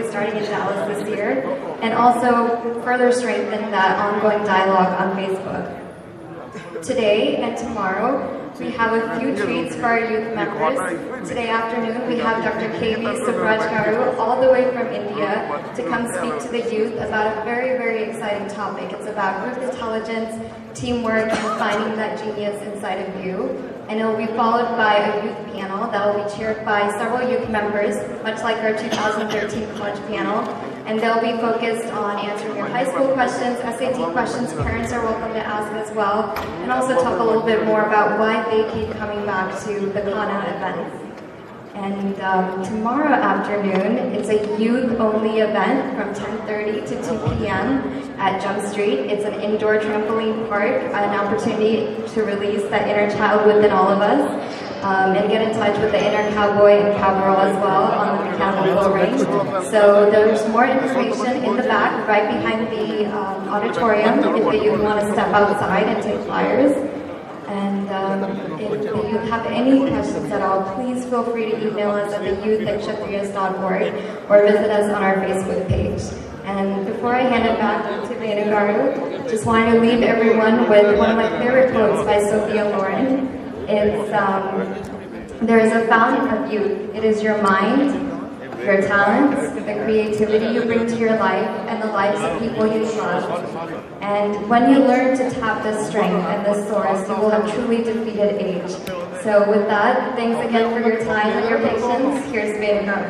starting in Dallas this year, and also further strengthen that ongoing dialogue on Facebook. Today and tomorrow, we have a few treats for our youth members. Today afternoon, we have Dr. KV Subraj all the way from India to come speak to the youth about a very, very exciting topic. It's about group intelligence, teamwork, and finding that genius inside of you. And it will be followed by a youth panel that will be chaired by several youth members, much like our 2013 college panel. And they'll be focused on answering your high school questions, SAT questions. Parents are welcome to ask as well. And also talk a little bit more about why they keep coming back to the Kana events. And tomorrow afternoon, it's a youth-only event from 10:30 to 2 p.m. at Jump Street. It's an indoor trampoline park, an opportunity to release that inner child within all of us, and get in touch with the inner cowboy and cowgirl as well on the mechanical ring. So there's more information in the back, right behind the auditorium, if the youth want to step outside and take flyers. And if you have any questions at all, please feel free to email us at theyouth@kshatriyas.org or visit us on our Facebook page. And before I hand it back to Venugaru, just wanted to leave everyone with one of my favorite quotes by Sophia Loren. It's, there is a fountain of youth. It is your mind, your talents, the creativity you bring to your life, and the lives of people you love. And when you learn to tap this strength and this source, you will have truly defeated age. So with that, thanks again for your time and your patience. Here's Venugaru.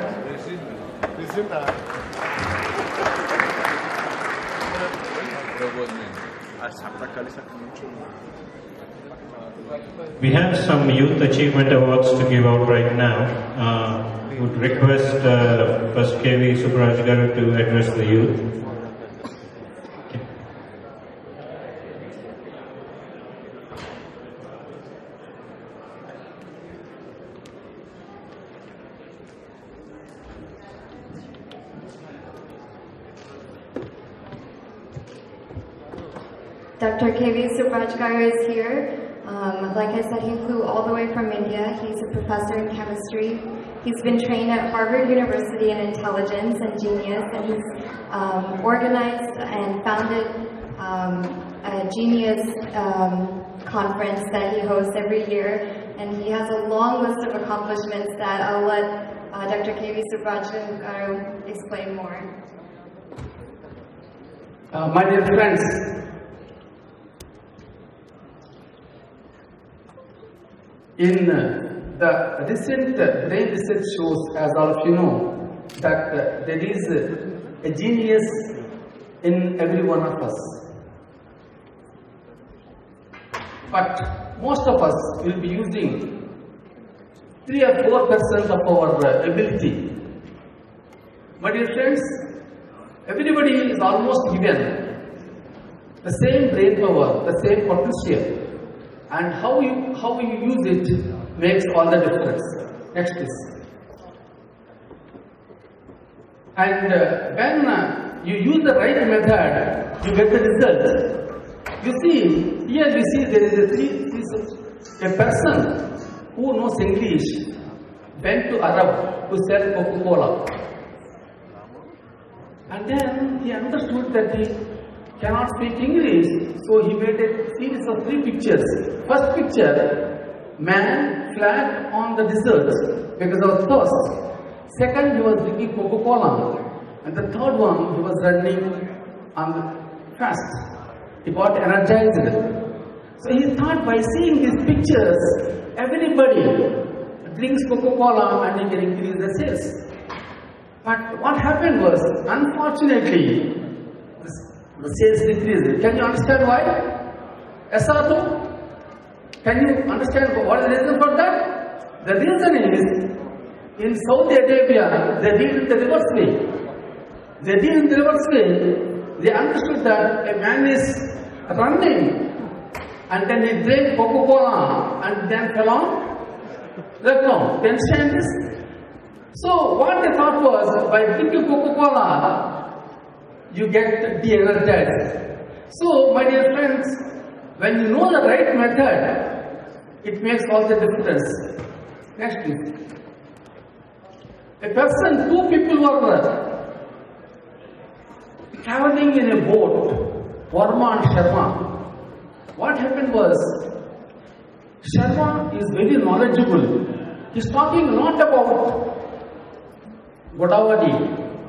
We have some youth achievement awards to give out right now. Would request first KV Subraj Garu to address the youth. Okay. Dr. KV Subraj is here. Like I said, he flew all the way from India. He's a professor in chemistry. He's been trained at Harvard University in intelligence and genius, and he's organized and founded a genius conference that he hosts every year. And he has a long list of accomplishments that I'll let Dr. KV Subraj explain more. My dear friends, in the recent brain research shows, as all of you know, that there is a genius in every one of us. But most of us will be using 3 or 4% of our ability. My dear friends, everybody is almost given the same brain power, the same potential. And how you use it makes all the difference. Next please. And when you use the right method, you get the result. You see, here we see there is a person who knows English went to Arab to sell Coca-Cola. And then he understood that he cannot speak English, so he made a series of 3 pictures. First picture, man flat on the desert because of thirst. Second, he was drinking Coca-Cola. And the third one, he was running on the fast. He got energized. So he thought by seeing these pictures, everybody drinks Coca-Cola and he can increase the sales. But what happened was, unfortunately, the sales decreased. Can you understand why? Yes or no? Can you understand what is the reason for that? The reason is, in Saudi Arabia, they did it the reverse way. They did it the reverse way. They understood that a man is running and then he drank Coca-Cola and then fell on the ground. Can you understand this? So what they thought was, by drinking Coca-Cola, you get de-energized. So, my dear friends, when you know the right method, it makes all the difference. Next please. A person, 2 people were traveling in a boat, Varma and Sharma. What happened was, Sharma is very knowledgeable. He's talking a lot about Godavari,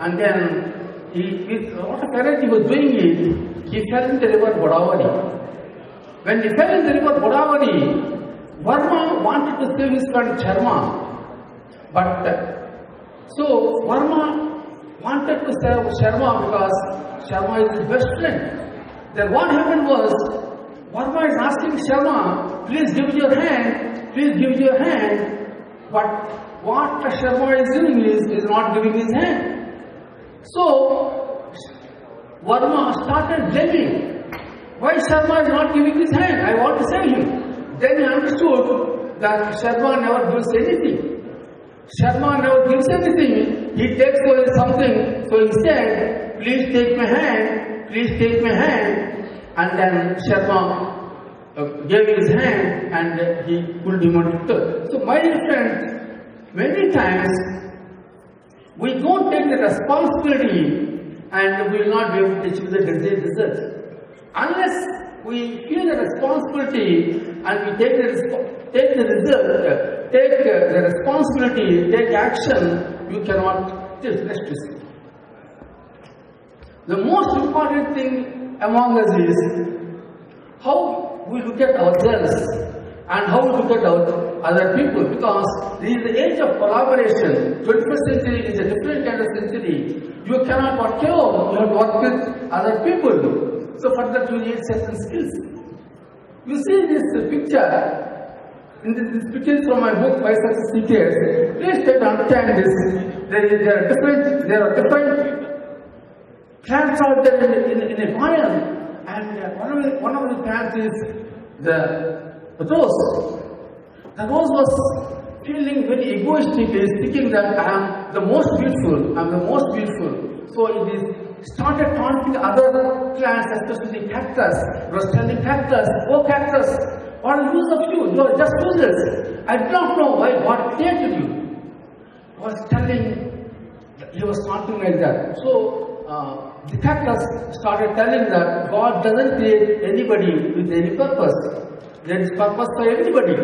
and then with a lot of courage he was doing it, he fell in the river Godavari. When he fell in the river Godavari, Varma wanted to save his friend Sharma, so Varma wanted to save Sharma because Sharma is his best friend. Then what happened was, Varma is asking Sharma, please give your hand, please give your hand. But what Sharma is doing is not giving his hand. So Varma started blaming. Why Sharma is not giving his hand? I want to save him. Then he understood that Sharma never gives anything. Sharma never gives anything. He takes away something. So he said, please take my hand, please take my hand. And then Sharma gave his hand and he pulled him on to turn. So my dear friends, many times we don't take the responsibility and we will not be able to achieve the desired result. Unless we feel the responsibility and we take the result, take the responsibility, take action, you cannot just rest to see. The most important thing among us is how we look at ourselves and how we look at other people, because this is the age of collaboration. 21st century is a different kind of century. You cannot work alone, you have to work with other people. So for that you need certain skills. You see this picture, this picture is from my book, Why Success Secrets. Please try to understand this. There are different plants out there in a garden. And one of the plants is the rose. The rose was feeling very egoistic, is thinking that I am the most beautiful, I am the most beautiful. So it is started taunting other plants, especially cactus. It was telling cactus, oh cactus, what is the use of you? You are just useless. I do not know why God created you. He was taunting like that. So the cactus started telling that God doesn't create anybody with any purpose. There is purpose for everybody.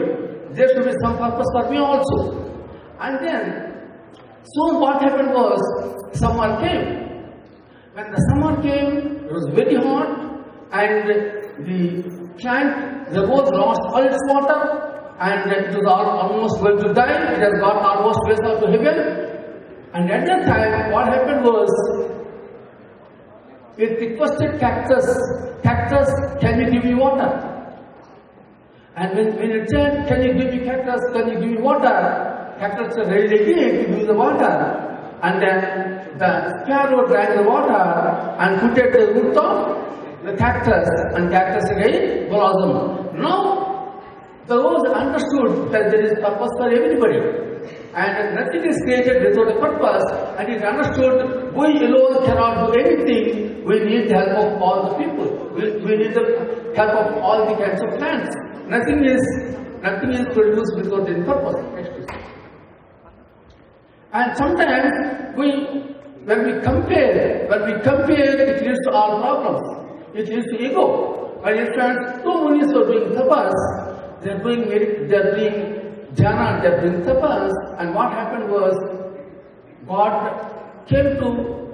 There should be some purpose for me also. And then, soon what happened was, summer came. When the summer came, it was very hot, and the rose lost all its water, and it was almost going to die. It has got almost placed out to heaven. And at that time, what happened was, it requested cactus, can you give me water? And when it said, can you give me cactus, can you give me water? Cactus said, very again to give the water. And then the sparrow drank the water and put it at the root of the cactus, and cactus again blossomed. Now the rose understood that there is purpose for everybody. And nothing is created without a purpose, and it understood we alone cannot do anything. We need the help of all the people. We need the help of all the kinds of plants. Nothing is produced without any purpose. And sometimes when we compare, it leads to all problems. It leads to ego. My dear friends, two munis are doing tapas. They are doing jhana, they are doing tapas. And what happened was, God came to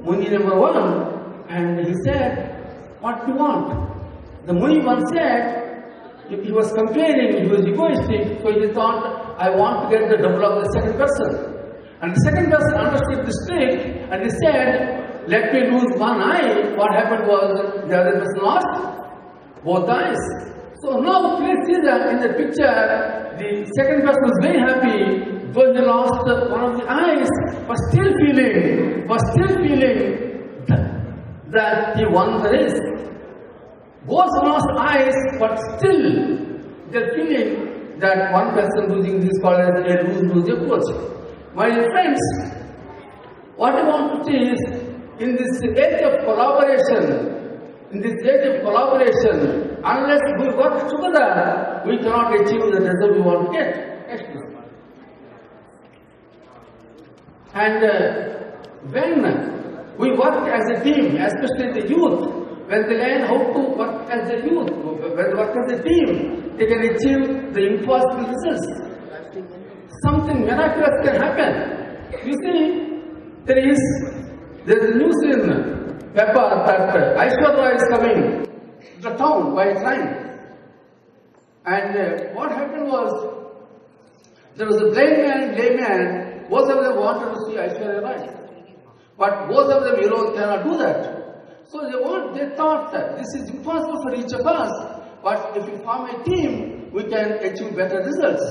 Muni number 1 and he said, what do you want? The Muni one said, he was comparing, he was egoistic, so he thought, I want to get the double of the second person. And the second person understood this trick, and he said, let me lose one eye. What happened was, the other person lost both eyes. So now please see that in the picture, the second person was very happy, though he lost one of the eyes, but still feeling that he won the race. Both lost eyes, but still they're feeling that one person losing this is called as a lose-lose approach. My dear friends, what I want to say is, in this age of collaboration, unless we work together, we cannot achieve the result we want to get. And when We work as a team, especially the youth. When they learn how to work as a youth, when they work as a team, they can achieve the impossible results. Something miraculous can happen. You see, there is a news in paper that Aishwarya is coming to the town by train. And what happened was, there was a blind man, lame man, both of them wanted to see Aishwarya Rai. But both of them cannot do that. So they thought that this is impossible for each of us, but if we form a team, we can achieve better results.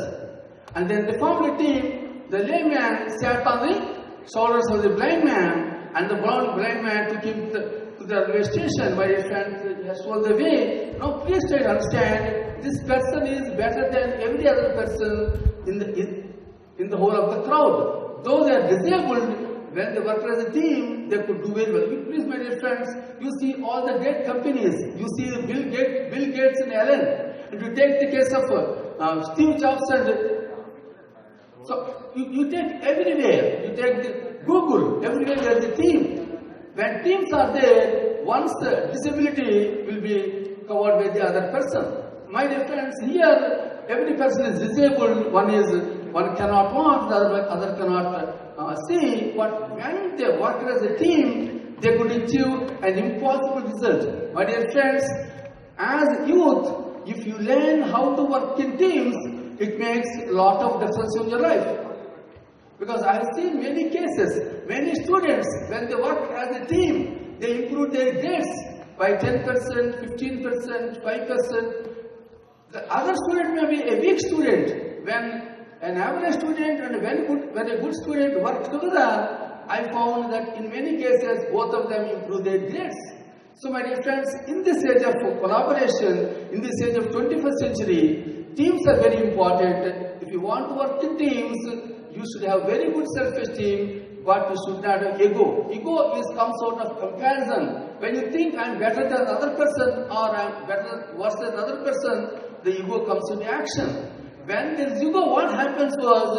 And then they formed a team. The lame man sat on the shoulders of the blind man, and the blind man took him to the railway station where his friend has told the way. Now please try to understand, this person is better than every other person in the whole of the crowd. Though they are disabled, when they work as a team, they could do very well. Please, my dear friends, you see all the great companies. You see Bill Gates and Allen. If you take the case of Steve Jobs and so you take everywhere. You take the Google. Everywhere there is a team. When teams are there, one's disability will be covered by the other person. My dear friends, here every person is disabled. One cannot walk, the other cannot see, but when they work as a team, they could achieve an impossible result. My dear friends, as youth, if you learn how to work in teams, it makes a lot of difference in your life. Because I have seen many cases, many students, when they work as a team, they improve their grades by 10%, 15%, 5%. The other student may be a weak student. When an average student and a very good student work together, I found that in many cases, both of them improve their grades. So my dear friends, in this age of collaboration, in this age of 21st century, teams are very important. If you want to work in teams, you should have very good self-esteem, but you should not have ego. Ego is some sort of comparison. When you think I'm better than the other person or I'm worse than the other person, the ego comes into action. When there is ego, what happens was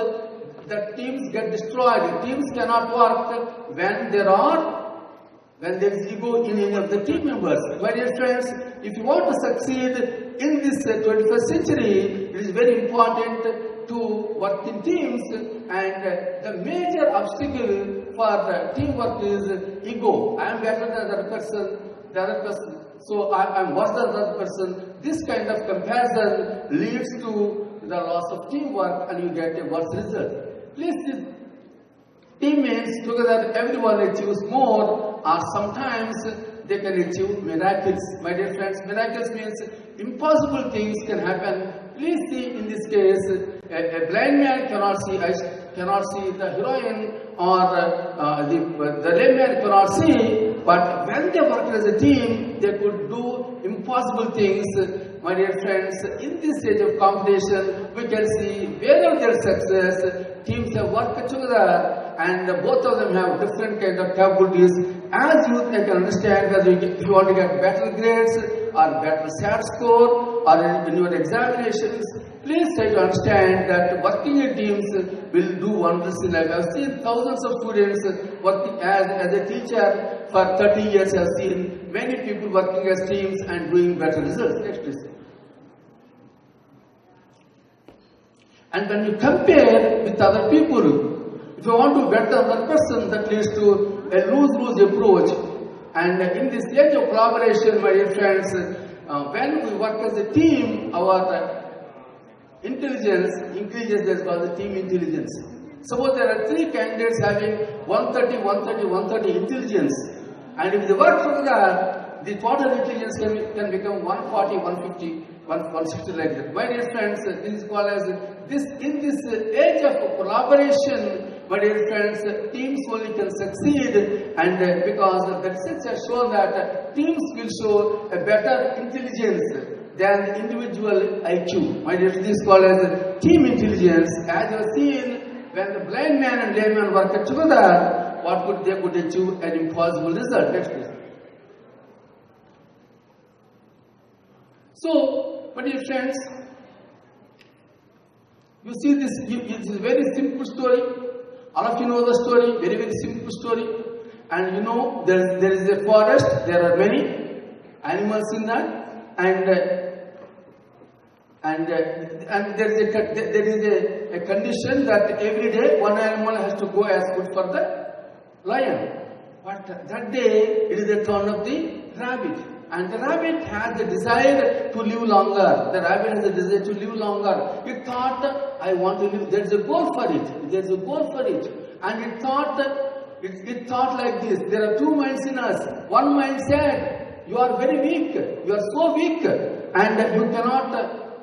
that teams get destroyed. Teams cannot work when there is ego in any of the team members. My dear friends, if you want to succeed in this 21st century, it is very important to work in teams, and the major obstacle for teamwork is ego. I am better than the other person, so I am worse than the other person. This kind of comparison leads to the loss of teamwork, and you get a worse result. Please, teammates together, everyone achieves more, or sometimes they can achieve miracles. My dear friends, miracles means impossible things can happen. Please see, in this case, a blind man cannot see the heroine, or the lame man cannot see, but when they work as a team, they could do impossible things. My dear friends, in this age of competition, we can see wherever there is success, teams have worked together, and both of them have different kind of capabilities. As youth, I can understand that if you want to get better grades or better SAT score or in your examinations, please try to understand that working in teams will do wonders in life. I have seen thousands of students working as a teacher for 30 years. I have seen many people working as teams and doing better results. Next, please. And when you compare with other people, if you want to better another person, that leads to a lose-lose approach. And in this age of collaboration, my dear friends, when we work as a team, our intelligence increases. That's called the team intelligence. Suppose there are 3 candidates having 130, 130, 130 intelligence, and if they work together, the total intelligence can become 140, 150, 160 like that. My dear friends, this is called as this. In this age of collaboration, my dear friends, teams only can succeed, and because the research has shown that teams will show a better intelligence than the individual IQ. My dear, this is called as team intelligence. As you have seen, when the blind man and lame man work together, they could achieve an impossible result. Next, please. So, my dear friends, you see this, it is a very simple story. All of you know the story, very, very simple story. And you know, there is a forest, there are many animals in that, and there is a condition that every day one animal has to go as food for the lion. But that day, it is the turn of the rabbit. And the rabbit has the desire to live longer. The rabbit has the desire to live longer. It thought, I want to live. There's a goal for it. There's a goal for it. And it thought like this. There are two minds in us. One mind said, you are very weak. You are so weak. And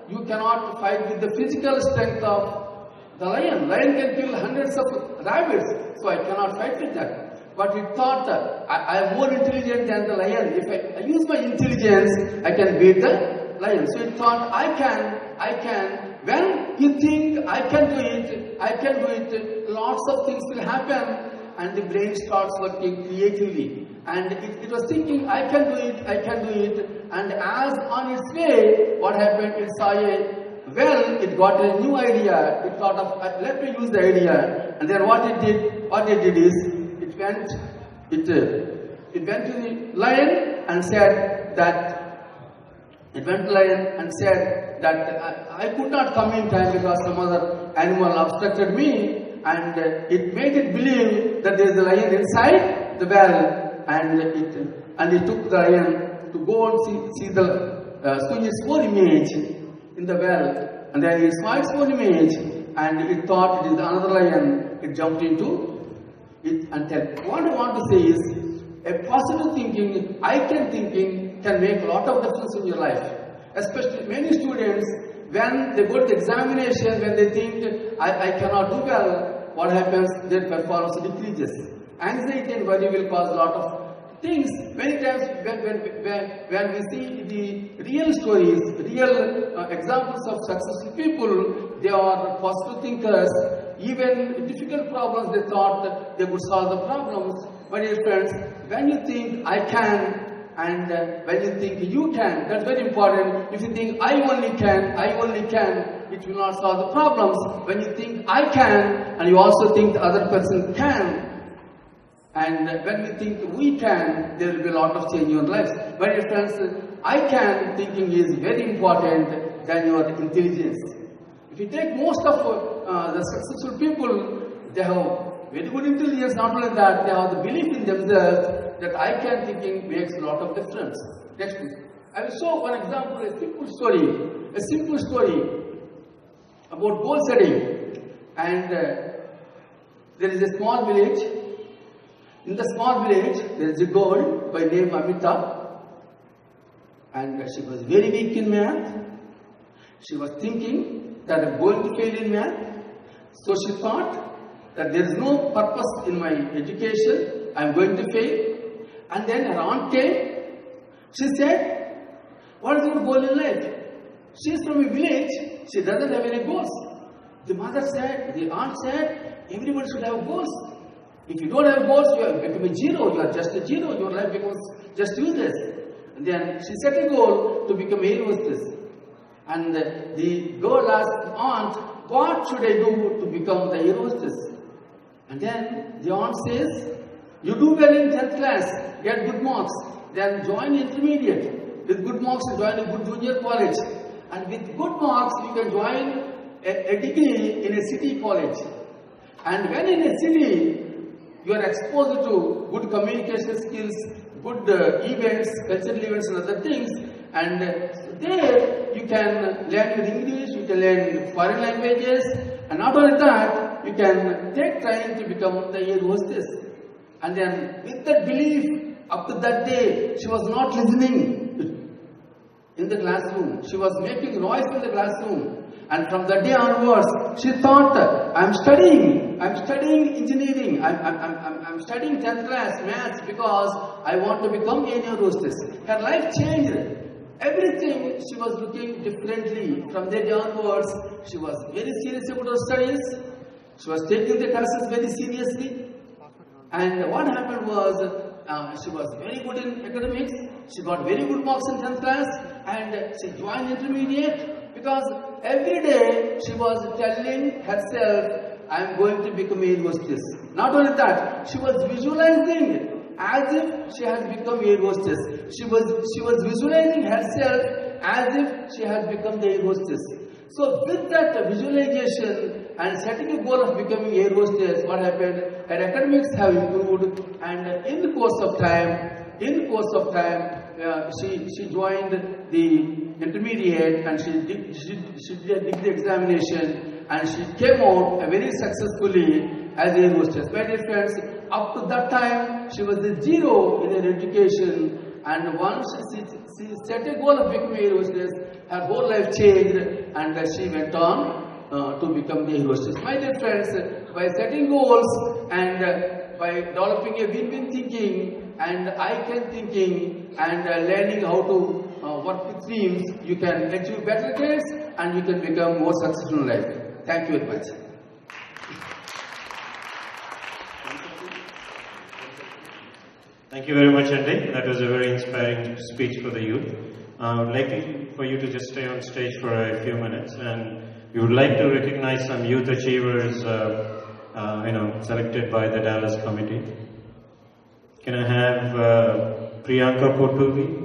you cannot fight with the physical strength of the lion. Lion can kill hundreds of rabbits. So I cannot fight with that. But it thought, I am more intelligent than the lion. If I use my intelligence, I can beat the lion. So it thought, I can. When you think I can do it, lots of things will happen, and the brain starts working creatively. And it was thinking, I can do it. And as on its way, what happened? It saw it got a new idea. It thought of, let me use the idea. And then what it did is, it went to the lion and said that I could not come in time because some other animal obstructed me, and it made it believe that there is a lion inside the well, and it took the lion to go and see its own image in the well, and then it saw its own image, and it thought it is another lion. It jumped into it and tell. What I want to say is, a positive thinking, I can thinking can make a lot of difference in your life. Especially many students, when they go to the examination, when they think, I cannot do well, what happens? Their performance decreases. Anxiety and worry will cause a lot of things. Many times when we see the real stories, real examples of successful people, they are positive thinkers. Even difficult problems, they thought that they would solve the problems. My dear friends, when you think I can, and when you think you can, that's very important. If you think I only can, it will not solve the problems. When you think I can, and you also think the other person can, and when you think we can, there will be a lot of change in your lives. My dear friends, I can thinking is very important than your intelligence. If you take most of the successful people, they have very good intelligence. Not only that, they have the belief in themselves that I can thinking makes a lot of difference. Next, I will show one example, a simple story about goal setting. And there is a small village. In the small village, there is a girl by name Amita, and she was very weak in math. She was thinking that I'm going to fail in math. So she thought that there is no purpose in my education, I'm going to fail. And then her aunt came. She said, what is your goal in life? She is from a village, she doesn't have any goals. The aunt said, everyone should have goals. If you don't have goals, you become a zero, you are just a zero, your life becomes just useless. And then she set a goal to become a air hostess. And the girl asked the aunt, what should I do to become the air hostess? And then the aunt says, you do well in 10th class, get good marks, then join intermediate. With good marks, you join a good junior college. And with good marks, you can join a degree in a city college. And when in a city, you are exposed to good communication skills, good events, cultural events and other things. And there you can learn with English, you can learn foreign languages, and not only that, you can take training to become the air hostess. And then with that belief, up to that day, she was not listening in the classroom. She was making noise in the classroom. And from that day onwards, she thought, I'm studying engineering, I'm studying 10th class maths because I want to become an air hostess. Her life changed. Everything, she was looking differently. From that day onwards, she was very serious about her studies. She was taking the classes very seriously. And what happened was, she was very good in academics. She got very good marks in 10th class, and she joined intermediate because every day she was telling herself, I am going to become a air hostess. Not only that, she was visualizing as if she has become air hostess. She was visualizing herself as if she has become the air hostess. So with that visualization and setting a goal of becoming air hostess, what happened? Her academics have improved, and in the course of time, she joined the intermediate, and she did the examination, and she came out very successfully as air hostess. My dear friends, up to that time, she was a zero in her education, and once she set a goal of becoming air hostess, her whole life changed, and she went on to become the air hostess. My dear friends, by setting goals and by developing a win-win thinking and I-can thinking and learning how to work with teams, you can achieve better grades and you can become more successful in life. Thank you very much. Thank you very much, Andy. That was a very inspiring speech for the youth. I would like for you to just stay on stage for a few minutes, and we would like to recognize some youth achievers, selected by the Dallas committee. Can I have Priyanka Poturi?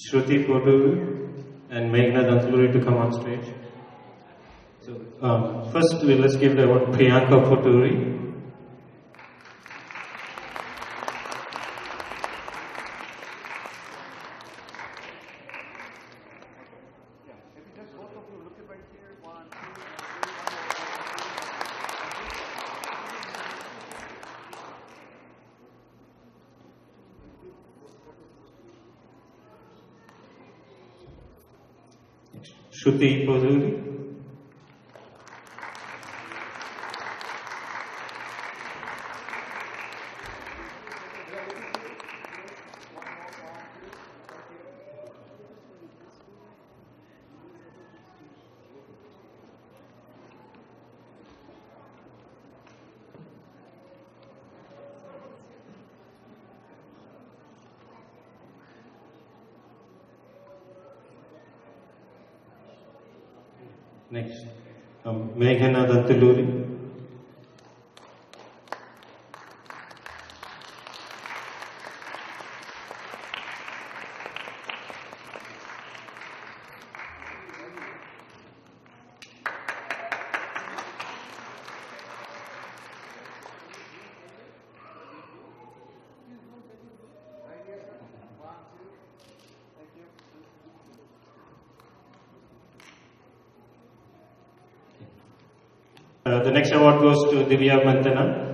Shruti Poturi and Meghna Dantluri to come on stage. So first, let's give the word Priyanka Poturi. Shruti Poturi. Next, Meghna Dantluri. The next award goes to Divya Mantana.